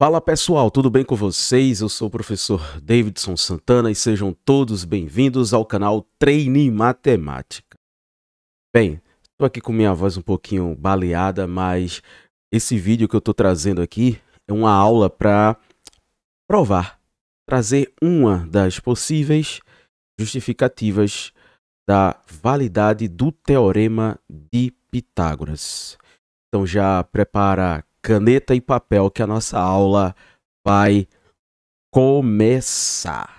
Fala pessoal, tudo bem com vocês? Eu sou o professor Davidson Santana e sejam todos bem-vindos ao canal Treine Matemática. Bem, estou aqui com minha voz um pouquinho baleada, mas esse vídeo que eu estou trazendo aqui é uma aula para provar, trazer uma das possíveis justificativas da validade do Teorema de Pitágoras. Então já prepara caneta e papel que a nossa aula vai começar.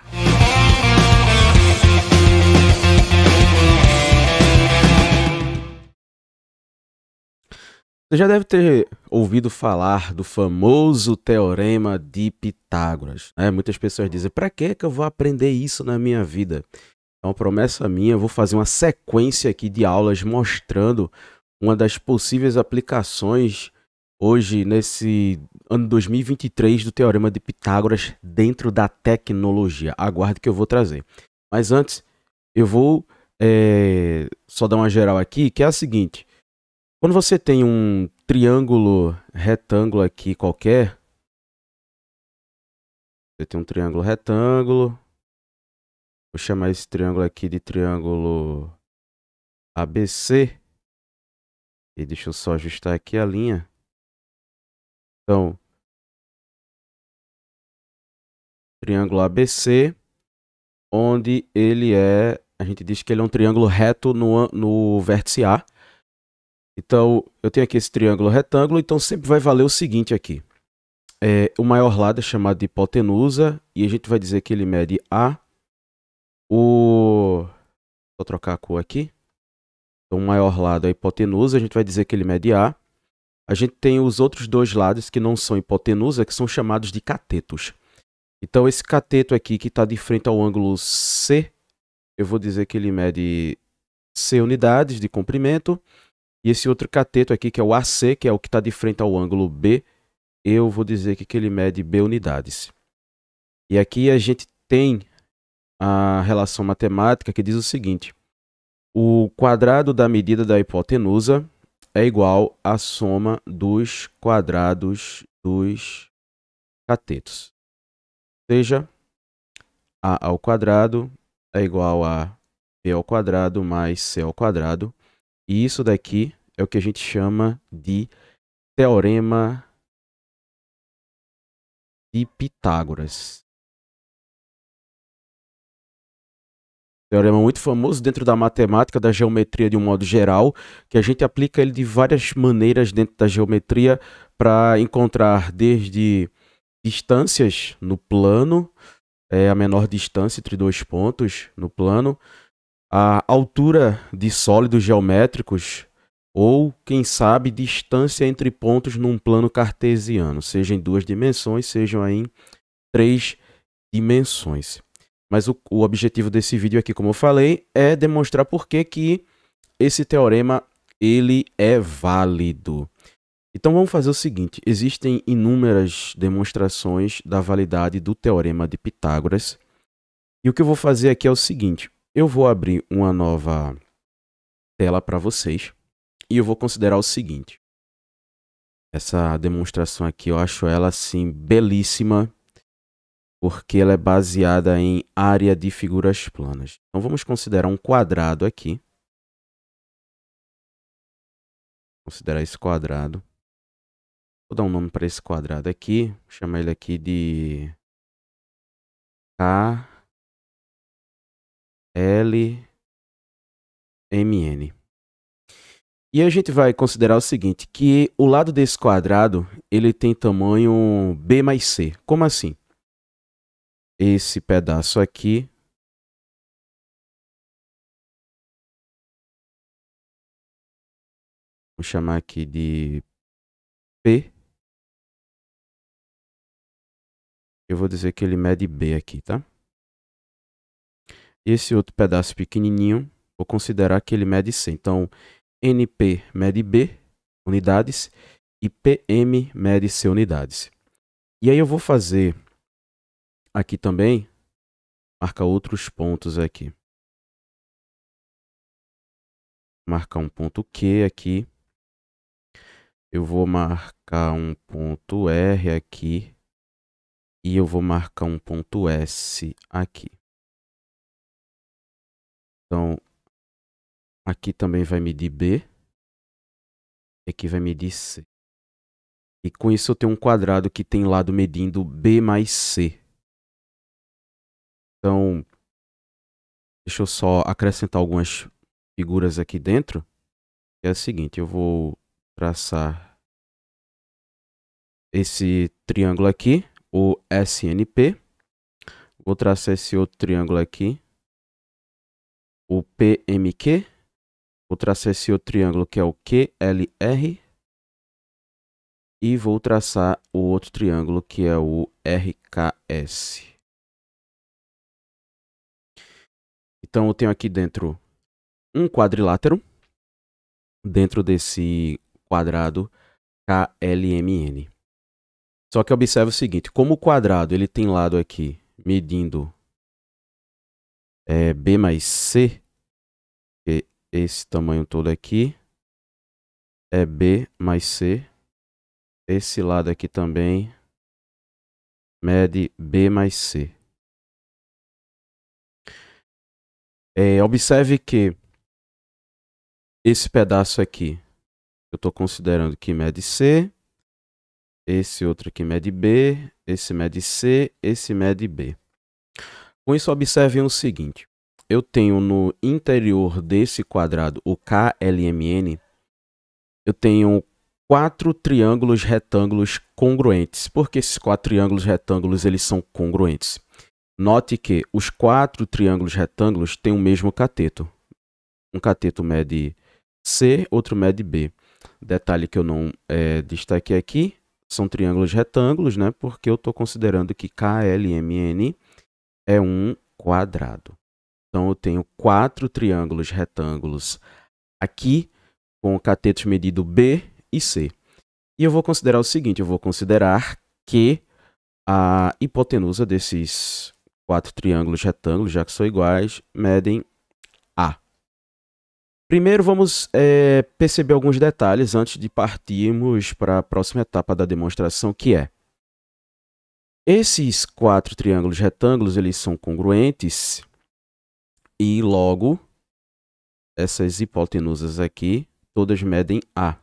Você já deve ter ouvido falar do famoso Teorema de Pitágoras, né? Muitas pessoas dizem, para que eu vou aprender isso na minha vida? É uma promessa minha, eu vou fazer uma sequência aqui de aulas mostrando uma das possíveis aplicações hoje, nesse ano 2023, do Teorema de Pitágoras dentro da tecnologia. Aguarde que eu vou trazer. Mas antes, eu vou só dar uma geral aqui, que é a seguinte. Quando você tem um triângulo retângulo aqui qualquer, você tem um triângulo retângulo, vou chamar esse triângulo aqui de triângulo ABC, e deixa eu só ajustar aqui a linha. Então, triângulo ABC, onde ele a gente diz que ele é um triângulo reto no vértice A. Então, eu tenho aqui esse triângulo retângulo, então sempre vai valer o seguinte aqui. O maior lado é chamado de hipotenusa, e a gente vai dizer que ele mede A. Vou trocar a cor aqui. Então, o maior lado é a hipotenusa, a gente vai dizer que ele mede A. A gente tem os outros dois lados que não são hipotenusa, que são chamados de catetos. Então, esse cateto aqui que está de frente ao ângulo C, eu vou dizer que ele mede C unidades de comprimento. E esse outro cateto aqui, que é o AC, que é o que está de frente ao ângulo B, eu vou dizer que ele mede B unidades. E aqui a gente tem a relação matemática que diz o seguinte. O quadrado da medida da hipotenusa é igual à soma dos quadrados dos catetos. Ou seja, A ao quadrado é igual a B ao quadrado mais C ao quadrado. E isso daqui é o que a gente chama de Teorema de Pitágoras. Teorema muito famoso dentro da matemática, da geometria de um modo geral, que a gente aplica ele de várias maneiras dentro da geometria para encontrar desde distâncias no plano, a menor distância entre dois pontos no plano, a altura de sólidos geométricos, ou, quem sabe, distância entre pontos num plano cartesiano, seja em 2 dimensões, sejam em 3 dimensões. Mas o objetivo desse vídeo aqui, como eu falei, é demonstrar por que esse teorema ele é válido. Então vamos fazer o seguinte, existem inúmeras demonstrações da validade do Teorema de Pitágoras. E o que eu vou fazer aqui é o seguinte, eu vou abrir uma nova tela para vocês. E eu vou considerar o seguinte. Essa demonstração aqui, eu acho ela assim belíssima, porque ela é baseada em área de figuras planas. Então vamos considerar um quadrado aqui. Considerar esse quadrado. Vou dar um nome para esse quadrado aqui. Vou chamar ele aqui de KLMN. E a gente vai considerar o seguinte, que o lado desse quadrado, ele tem tamanho B mais C. Como assim? Esse pedaço aqui vou chamar aqui de P. Eu vou dizer que ele mede B aqui, tá? Esse outro pedaço pequenininho, vou considerar que ele mede C. Então, NP mede B unidades e PM mede C unidades. E aí eu vou fazer aqui também, marcar outros pontos aqui. Marcar um ponto Q aqui. Eu vou marcar um ponto R aqui. E eu vou marcar um ponto S aqui. Então, aqui também vai medir B. E aqui vai medir C. E com isso eu tenho um quadrado que tem lado medindo B mais C. Então, deixa eu só acrescentar algumas figuras aqui dentro. É o seguinte, eu vou traçar esse triângulo aqui, o SNP. Vou traçar esse outro triângulo aqui, o PMQ. Vou traçar esse outro triângulo que é o QLR. E vou traçar o outro triângulo que é o RKS. Então eu tenho aqui dentro um quadrilátero, dentro desse quadrado KLMN. Só que observe o seguinte, como o quadrado ele tem lado aqui medindo B mais C, que esse tamanho todo aqui é B mais C, esse lado aqui também mede B mais C. Observe que esse pedaço aqui eu estou considerando que mede C, esse outro aqui mede B, esse mede C, esse mede B. Com isso, observem o seguinte. Eu tenho no interior desse quadrado, o KLMN, eu tenho 4 triângulos retângulos congruentes. Por que esses 4 triângulos retângulos eles são congruentes? Note que os 4 triângulos retângulos têm o mesmo cateto. Um cateto mede C, outro mede B. Detalhe que eu não destaquei aqui, são triângulos retângulos, né? Porque eu estou considerando que KLMN é um quadrado. Então, eu tenho 4 triângulos retângulos aqui, com catetos medido B e C. E eu vou considerar o seguinte, eu vou considerar que a hipotenusa desses 4 triângulos retângulos, já que são iguais, medem A. Primeiro, vamos perceber alguns detalhes antes de partirmos para a próxima etapa da demonstração, que é esses 4 triângulos retângulos, eles são congruentes e logo essas hipotenusas aqui, todas medem A.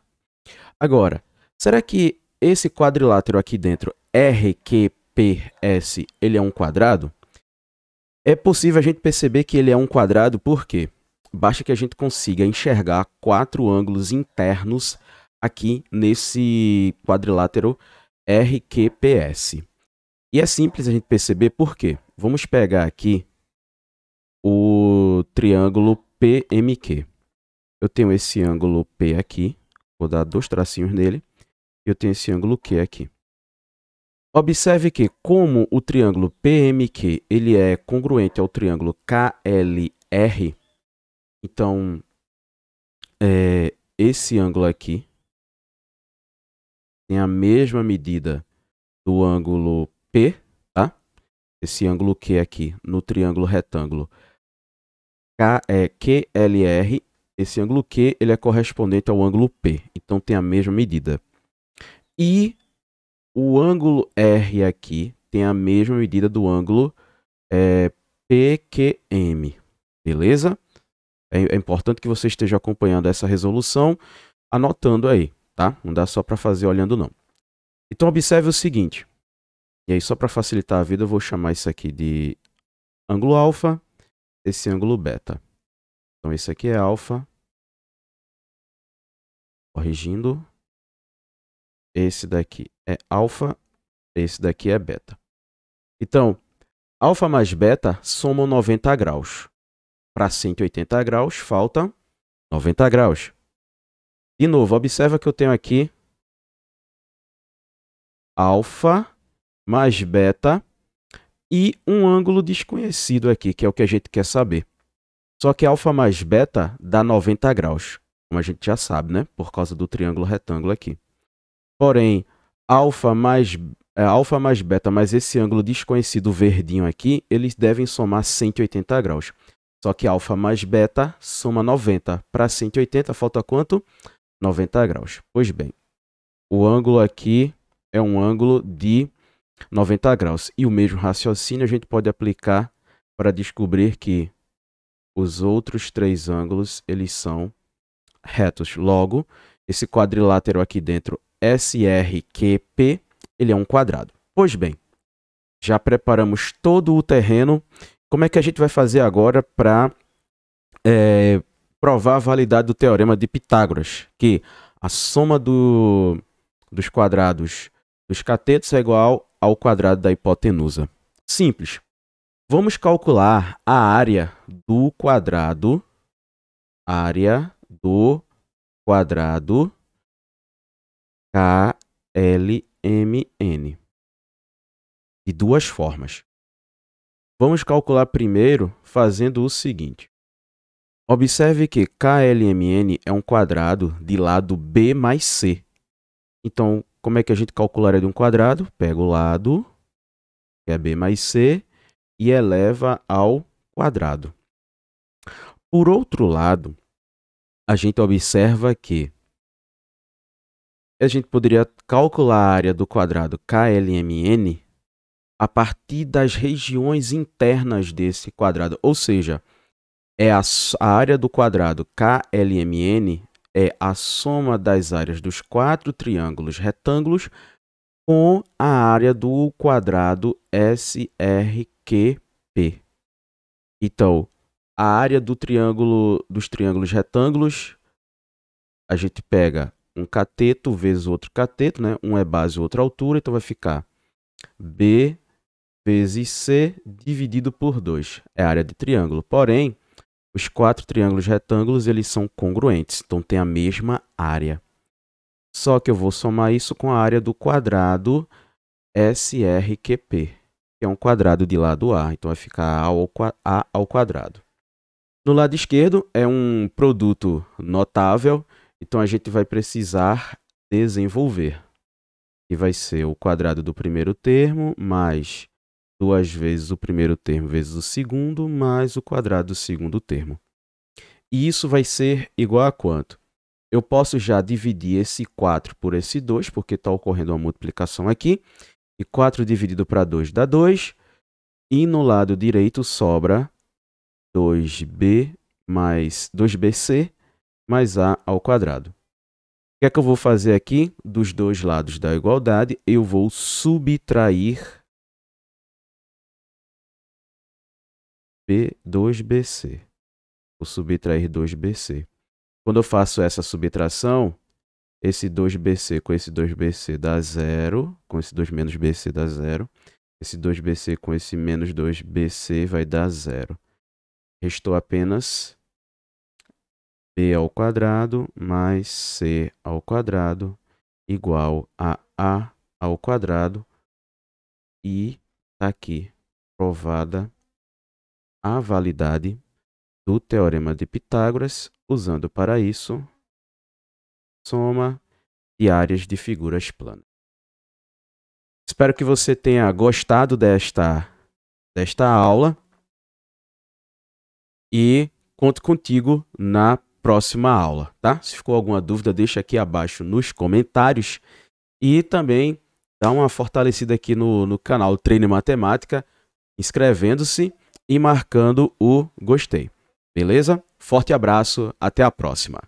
Agora, será que esse quadrilátero aqui dentro, RQPS, ele é um quadrado? É possível a gente perceber que ele é um quadrado, por quê? Basta que a gente consiga enxergar 4 ângulos internos aqui nesse quadrilátero RQPS. E é simples a gente perceber por quê. Vamos pegar aqui o triângulo PMQ. Eu tenho esse ângulo P aqui, vou dar 2 tracinhos nele, e eu tenho esse ângulo Q aqui. Observe que, como o triângulo PMQ ele é congruente ao triângulo KLR, então esse ângulo aqui tem a mesma medida do ângulo P, tá? Esse ângulo Q aqui no triângulo retângulo QLR, esse ângulo Q ele é correspondente ao ângulo P, então tem a mesma medida. E o ângulo R aqui tem a mesma medida do ângulo PQM, beleza? É importante que você esteja acompanhando essa resolução, anotando aí, tá? Não dá só para fazer olhando não. Então observe o seguinte, e aí só para facilitar a vida eu vou chamar isso aqui de ângulo alfa, esse ângulo beta. Então esse aqui é alfa, corrigindo, esse daqui é alfa, esse daqui é beta. Então, alfa mais beta somam 90 graus. Para 180 graus, falta 90 graus. De novo, observa que eu tenho aqui alfa mais beta e um ângulo desconhecido aqui, que é o que a gente quer saber. Só que alfa mais beta dá 90 graus, como a gente já sabe, né? Por causa do triângulo retângulo aqui. Porém, alfa mais beta mais esse ângulo desconhecido verdinho aqui, eles devem somar 180 graus. Só que alfa mais beta soma 90. Para 180, falta quanto? 90 graus. Pois bem, o ângulo aqui é um ângulo de 90 graus. E o mesmo raciocínio a gente pode aplicar para descobrir que os outros três ângulos, eles são retos. Logo, esse quadrilátero aqui dentro, SRQP, ele é um quadrado. Pois bem, já preparamos todo o terreno. Como é que a gente vai fazer agora para provar a validade do teorema de Pitágoras? Que a soma dos quadrados dos catetos é igual ao quadrado da hipotenusa. Simples. Vamos calcular a área do quadrado, KLMN, de duas formas. Vamos calcular primeiro fazendo o seguinte. Observe que KLMN é um quadrado de lado B mais C. Então, como é que a gente calcularia de um quadrado? Pega o lado, que é B mais C, e eleva ao quadrado. Por outro lado, a gente observa que a gente poderia calcular a área do quadrado KLMN a partir das regiões internas desse quadrado. Ou seja, a área do quadrado KLMN é a soma das áreas dos quatro triângulos retângulos com a área do quadrado SRQP. Então, a área dos triângulos retângulos, a gente pega um cateto vezes outro cateto, né? Um é base e outra altura, então vai ficar B vezes C dividido por 2. É a área de triângulo. Porém, os quatro triângulos retângulos, eles são congruentes, então tem a mesma área. Só que eu vou somar isso com a área do quadrado SRQP, que é um quadrado de lado A, então vai ficar A ao quadrado. No lado esquerdo é um produto notável, então a gente vai precisar desenvolver. E vai ser o quadrado do primeiro termo, mais 2 vezes o primeiro termo vezes o segundo, mais o quadrado do segundo termo. E isso vai ser igual a quanto? Eu posso já dividir esse 4 por esse 2, porque está ocorrendo uma multiplicação aqui. E 4 dividido para 2 dá 2. E no lado direito sobra 2b mais 2bc mais a ao quadrado. O que é que eu vou fazer aqui? Dos dois lados da igualdade, eu vou subtrair 2bc. Vou subtrair 2bc. Quando eu faço essa subtração, esse 2bc com esse 2bc dá 0, com esse 2 menos bc dá 0. Esse 2bc com esse menos 2bc vai dar 0. Restou apenas b ao quadrado mais c ao quadrado igual a ao quadrado. E está aqui provada a validade do teorema de Pitágoras, usando para isso soma de áreas de figuras planas. Espero que você tenha gostado desta aula e conto contigo na próxima aula, tá? Se ficou alguma dúvida, deixa aqui abaixo nos comentários e também dá uma fortalecida aqui no canal Treine Matemática, inscrevendo-se e marcando o gostei. Beleza? Forte abraço, até a próxima!